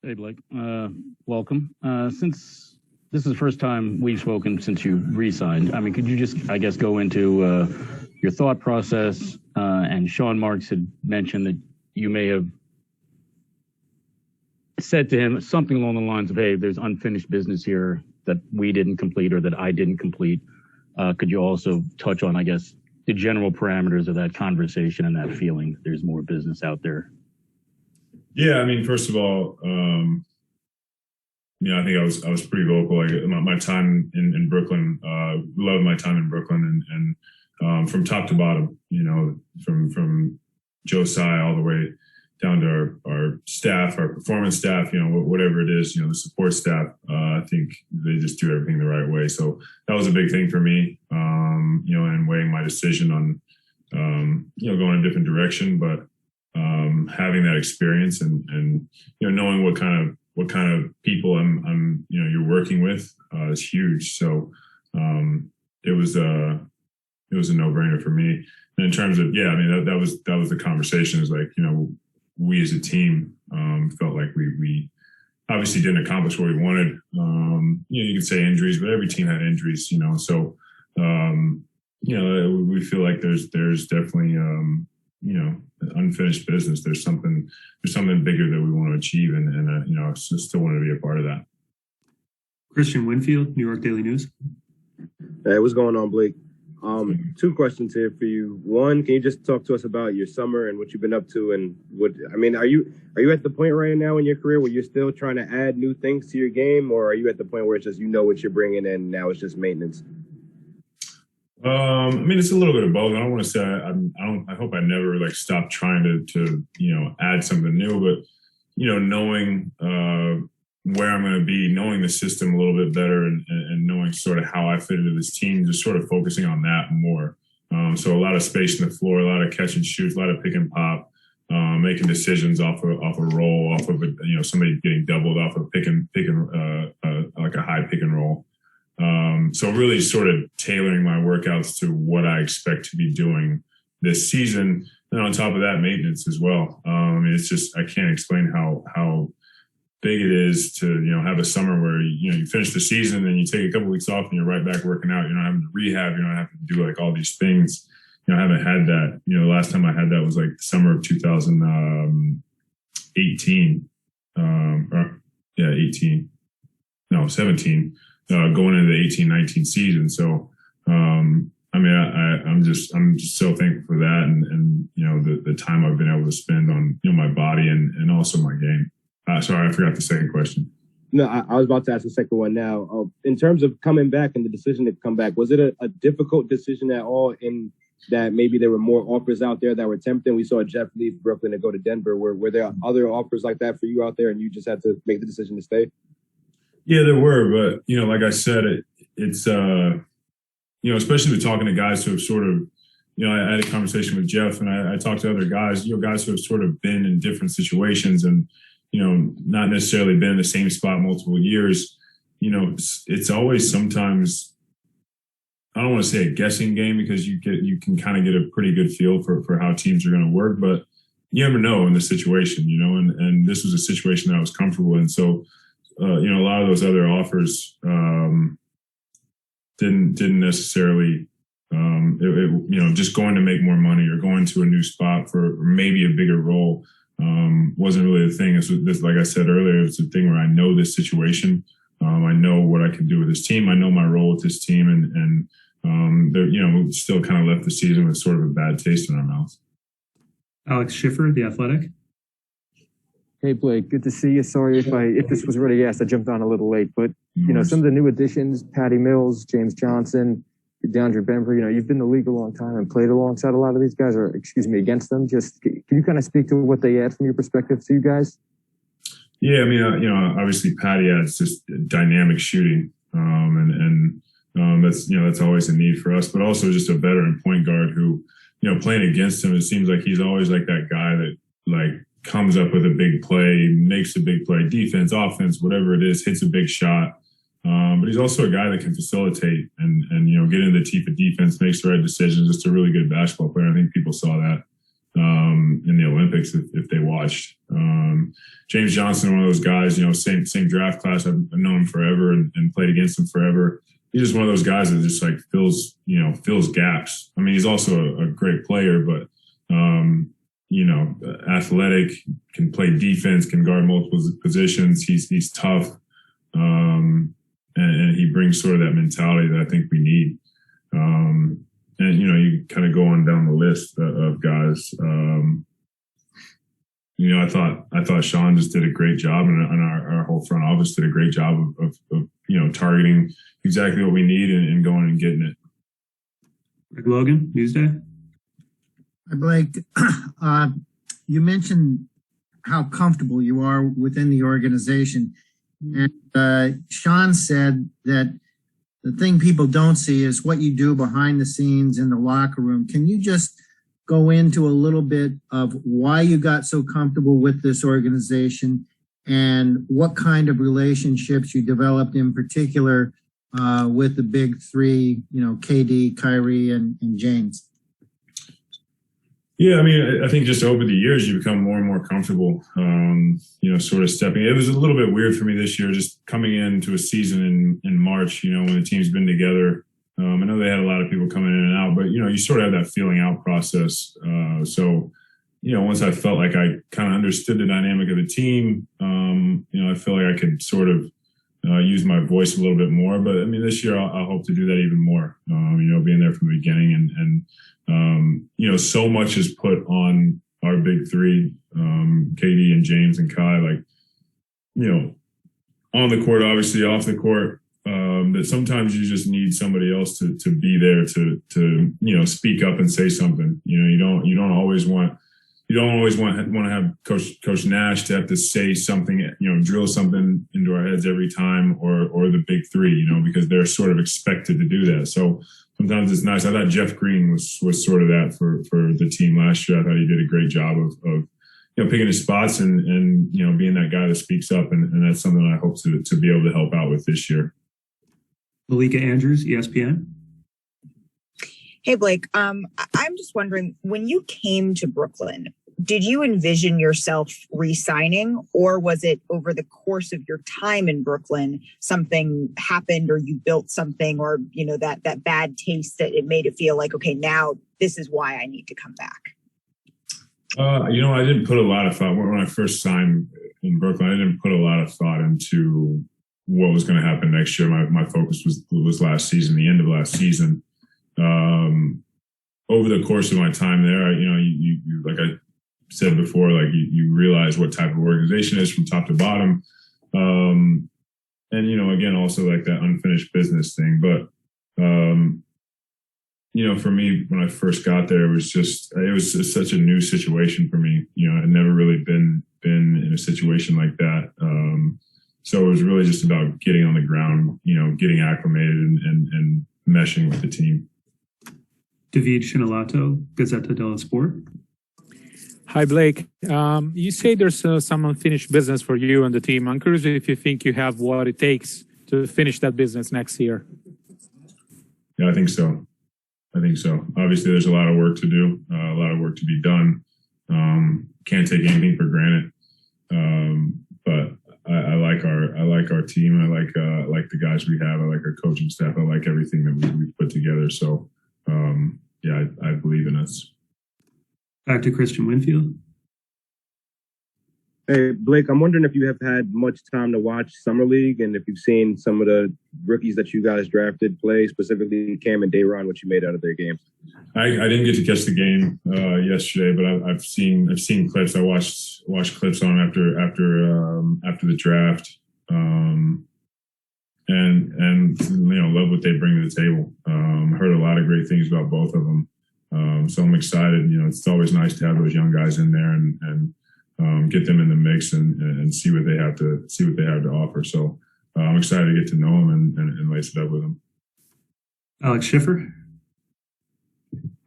Hey, Blake. Welcome. Since this is the first time we've spoken since you re-signed, I mean, could you just, I guess, go into your thought process? And Sean Marks had mentioned that you may have said to him something along the lines of, hey, there's unfinished business here that we didn't complete or that I didn't complete. Could you also touch on, I guess, the general parameters of that conversation and that feeling that there's more business out there? Yeah, I mean, first of all, I think I was pretty vocal. Like my time in Brooklyn, loved my time in Brooklyn, and from top to bottom, from Joe Tsai all the way down to our staff, our performance staff, whatever it is, the support staff. I think they just do everything the right way. So that was a big thing for me, and weighing my decision on, going a different direction, but having that experience and knowing what kind of people you're working with is huge. So it was a no-brainer for me. And in terms of that was the conversation. Is like we as a team felt like we obviously didn't accomplish what we wanted. You could say injuries, but every team had injuries. So we feel like there's definitely unfinished business. There's something bigger that we want to achieve, and I still want to be a part of that. Christian Winfield, New York Daily News. Hey, what's going on, Blake? Two questions here for you. One, can you just talk to us about your summer and what you've been up to, and are you at the point right now in your career where you're still trying to add new things to your game, or are you at the point where it's just what you're bringing in, now it's just maintenance? It's a little bit of both. I don't want to say I hope I never stop trying to add something new, but knowing where I'm going to be, knowing the system a little bit better, and knowing sort of how I fit into this team, just sort of focusing on that more. So a lot of space in the floor, a lot of catch and shoots, a lot of pick and pop, making decisions off a roll, off of somebody getting doubled off of pick and like a high pick and roll. So really sort of tailoring my workouts to what I expect to be doing this season. And on top of that, maintenance as well. It's just, I can't explain how big it is to, have a summer where, you finish the season and you take a couple weeks off and you're right back working out. You're not having to rehab. You're not having to do all these things. I haven't had that. The last time I had that was the summer of 2018. 17. Going into the 18-19 season. So, I'm just so thankful for that, and the time I've been able to spend on my body and also my game. Sorry, I forgot the second question. No, I was about to ask the second one now. In terms of coming back and the decision to come back, was it a difficult decision at all? In that maybe there were more offers out there that were tempting. We saw Jeff leave Brooklyn to go to Denver. Were there other offers like that for you out there, and you just had to make the decision to stay? Yeah, there were, but like I said, it's especially with talking to guys who have sort of, I had a conversation with Jeff, and I talked to other guys, guys who have sort of been in different situations and not necessarily been in the same spot multiple years. It's always sometimes, I don't want to say a guessing game, because you can kind of get a pretty good feel for how teams are going to work, but you never know in the situation, and this was a situation that I was comfortable in. So. A lot of those other offers didn't necessarily, just going to make more money or going to a new spot for maybe a bigger role wasn't really the thing. It's like I said earlier, it's a thing where I know this situation. I know what I can do with this team. I know my role with this team, and we still kind of left the season with sort of a bad taste in our mouths. Alex Schiffer, The Athletic. Hey, Blake, good to see you. Sorry if this was already asked, I jumped on a little late, but, some of the new additions, Patty Mills, James Johnson, DeAndre Benver, you've been in the league a long time and played alongside a lot of these guys, or against them. Just, can you kind of speak to what they add from your perspective to you guys? Yeah, obviously Patty adds just dynamic shooting, and that's always a need for us, but also just a veteran point guard who, playing against him, it seems like he's always like that guy that comes up with a big play, makes a big play, defense, offense, whatever it is, hits a big shot. But he's also a guy that can facilitate and get into the teeth of defense, makes the right decisions, just a really good basketball player. I think people saw that in the Olympics if they watched. James Johnson, one of those guys, same draft class. I've known him forever and played against him forever. He's just one of those guys that just like fills gaps. I mean, he's also a great player, but athletic, can play defense, can guard multiple positions. He's tough, and he brings sort of that mentality that I think we need. And you kind of go on down the list of guys. I thought Sean just did a great job, and our whole front office did a great job of targeting exactly what we need and going and getting it. Greg Logan, Newsday. Blake, you mentioned how comfortable you are within the organization. And Sean said that the thing people don't see is what you do behind the scenes in the locker room. Can you just go into a little bit of why you got so comfortable with this organization and what kind of relationships you developed in particular with the big three, KD, Kyrie, and James? Yeah, I mean, I think just over the years, you become more and more comfortable, sort of stepping. It was a little bit weird for me this year, just coming into a season in March, when the team's been together. I know they had a lot of people coming in and out, but, you sort of have that feeling out process. So, once I felt like I kind of understood the dynamic of the team, I feel like I could sort of use my voice a little bit more. But, I mean, this year I hope to do that even more, being there from the beginning and so much is put on our big three, KD and James and Kai, on the court, obviously off the court, that sometimes you just need somebody else to be there to speak up and say something. You don't always want to have Coach Nash to have to say something, drill something into our heads every time, or the big three, because they're sort of expected to do that. So sometimes it's nice. I thought Jeff Green was sort of that for the team last year. I thought he did a great job of picking his spots and being that guy that speaks up, and that's something I hope to be able to help out with this year. Malika Andrews, ESPN. Hey, Blake. I'm just wondering, when you came to Brooklyn, did you envision yourself re-signing, or was it over the course of your time in Brooklyn, something happened or you built something, or, that bad taste that it made it feel like, okay, now this is why I need to come back? I didn't put a lot of thought when I first signed in Brooklyn. I didn't put a lot of thought into what was going to happen next year. My focus was last season, the end of last season. Over the course of my time there, you like I said before, you realize what type of organization it is from top to bottom. And, again, also like that unfinished business thing. But, for me, when I first got there, it was just such a new situation for me. I'd never really been in a situation like that. So it was really just about getting on the ground, getting acclimated and meshing with the team. David Shinalato, Gazzetta dello Sport. Hi, Blake. You say there's some unfinished business for you and the team. I'm curious if you think you have what it takes to finish that business next year. Yeah, I think so. Obviously, there's a lot of work to do, a lot of work to be done. Can't take anything for granted. But I like our team. I like the guys we have. I like our coaching staff. I like everything that we've put together. So, I believe in us. Back to Christian Winfield. Hey, Blake, I'm wondering if you have had much time to watch Summer League and if you've seen some of the rookies that you guys drafted play, specifically Cam and Day'Ron, what you made out of their games. I didn't get to catch the game yesterday, but I've seen clips. I watched clips on after the draft, and love what they bring to the table. Heard a lot of great things about both of them. So I'm excited. It's always nice to have those young guys in there and get them in the mix and see what they have to offer. So I'm excited to get to know them and lace it up with them. Alex Schiffer.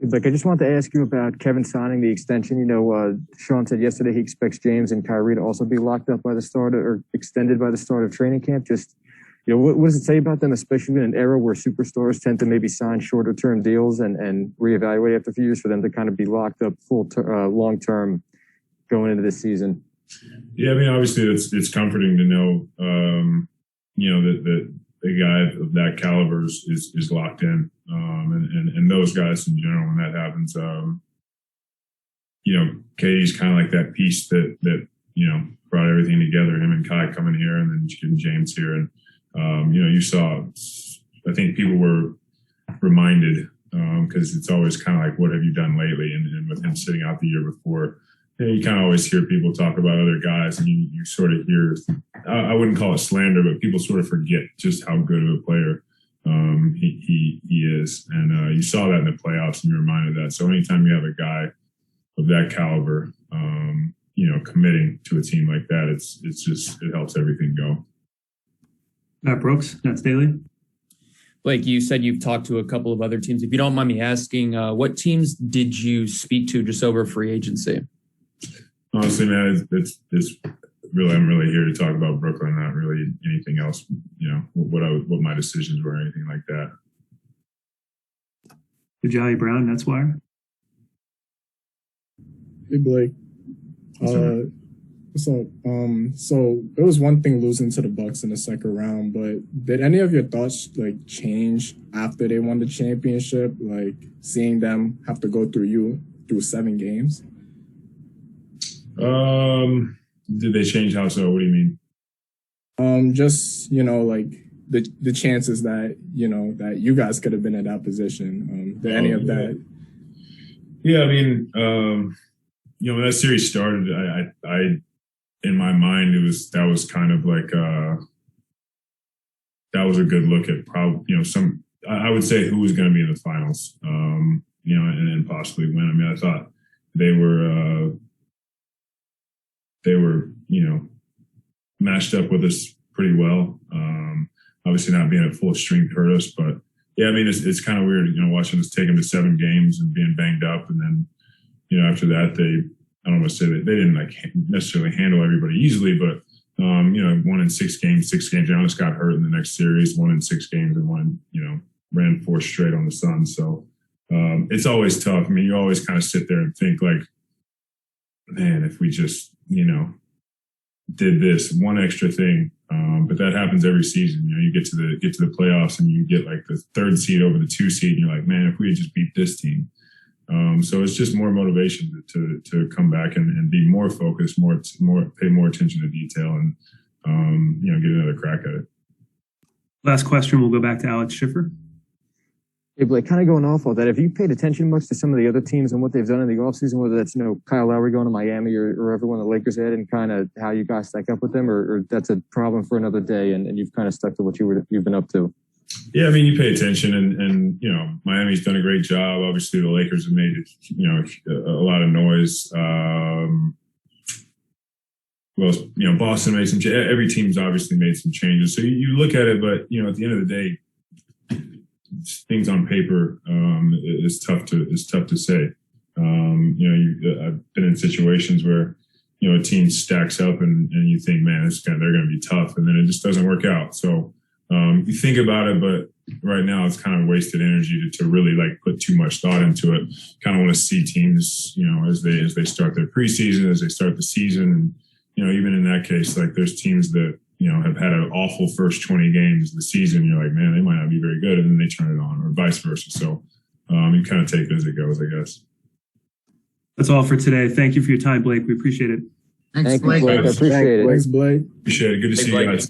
Like, I just wanted to ask you about Kevin signing the extension. Sean said yesterday he expects James and Kyrie to also be locked up by the start or extended by the start of training camp. Just, what does it say about them, especially in an era where superstars tend to maybe sign shorter term deals and reevaluate after a few years, for them to kind of be locked up long term going into this season? Yeah, I mean, obviously it's comforting to know, that a guy of that caliber is locked in, and those guys in general, when that happens, Katie's kind of like that piece that brought everything together. Him and Kai coming here, and then getting James here, and you saw. I think people were reminded because it's always kind of like, what have you done lately? And with him sitting out the year before, you kind of always hear people talk about other guys, and you sort of hear. I wouldn't call it slander, but people sort of forget just how good of a player he is, and you saw that in the playoffs, and you're reminded of that. So anytime you have a guy of that caliber, committing to a team like that, it helps everything go. Matt Brooks, Nets Daily. Blake, you said you've talked to a couple of other teams. If you don't mind me asking, what teams did you speak to just over free agency? Honestly, man, it's really, I'm really here to talk about Brooklyn, not really anything else. What my decisions were, or anything like that. Jolly Brown, Nets Wire. Hey Blake. What's up? So it was one thing losing to the Bucks in the second round, but did any of your thoughts change after they won the championship? Like seeing them have to go through 7 games? Did they change how so? What do you mean? Just the chances that that you guys could have been in that position. Did any of that? Yeah, I mean, when that series started, I in my mind that was kind of like that was a good look at probably I would say who was going to be in the finals, and possibly win. I mean, I thought they were matched up with us pretty well. Obviously, not being at full strength hurt us, but yeah, I mean, it's kind of weird, watching us take them to 7 games and being banged up, and then after that I don't want to say that they didn't necessarily handle everybody easily, but 1 in 6 games. Giannis got hurt in the next series, 1 in 6 games, and ran 4 straight on the Suns. So it's always tough. I mean, you always kind of sit there and think like, man, if we just did this one extra thing, but that happens every season. You get to the playoffs and you get like the 3rd seed over the 2 seed, and you're like, man, if we had just beat this team. So it's just more motivation to come back and be more focused, pay more attention to detail, and get another crack at it. Last question, we'll go back to Alex Schiffer. Hey, Blake, kind of going off all that, have you paid attention much to some of the other teams and what they've done in the offseason, whether that's, Kyle Lowry going to Miami or everyone the Lakers had, and kind of how you guys stack up with them, or that's a problem for another day and you've kind of stuck to what you've been up to? Yeah, I mean, you pay attention, and Miami's done a great job. Obviously, the Lakers have made a lot of noise. Boston made some. Every team's obviously made some changes. So you look at it, but at the end of the day, things on paper is tough to say. I've been in situations where a team stacks up and you think, man, they're going to be tough, and then it just doesn't work out. So you think about it, but right now it's kind of wasted energy to really put too much thought into it. Kind of want to see teams, as they start their preseason, as they start the season, and even in that case, there's teams that have had an awful first 20 games of the season. You're like, man, they might not be very good, and then they turn it on, or vice versa. So you kind of take it as it goes, I guess. That's all for today. Thank you for your time, Blake. We appreciate it. Thanks, Thank you, Blake. Blake. I appreciate it. Thanks, Blake. Appreciate it. Good to see you guys.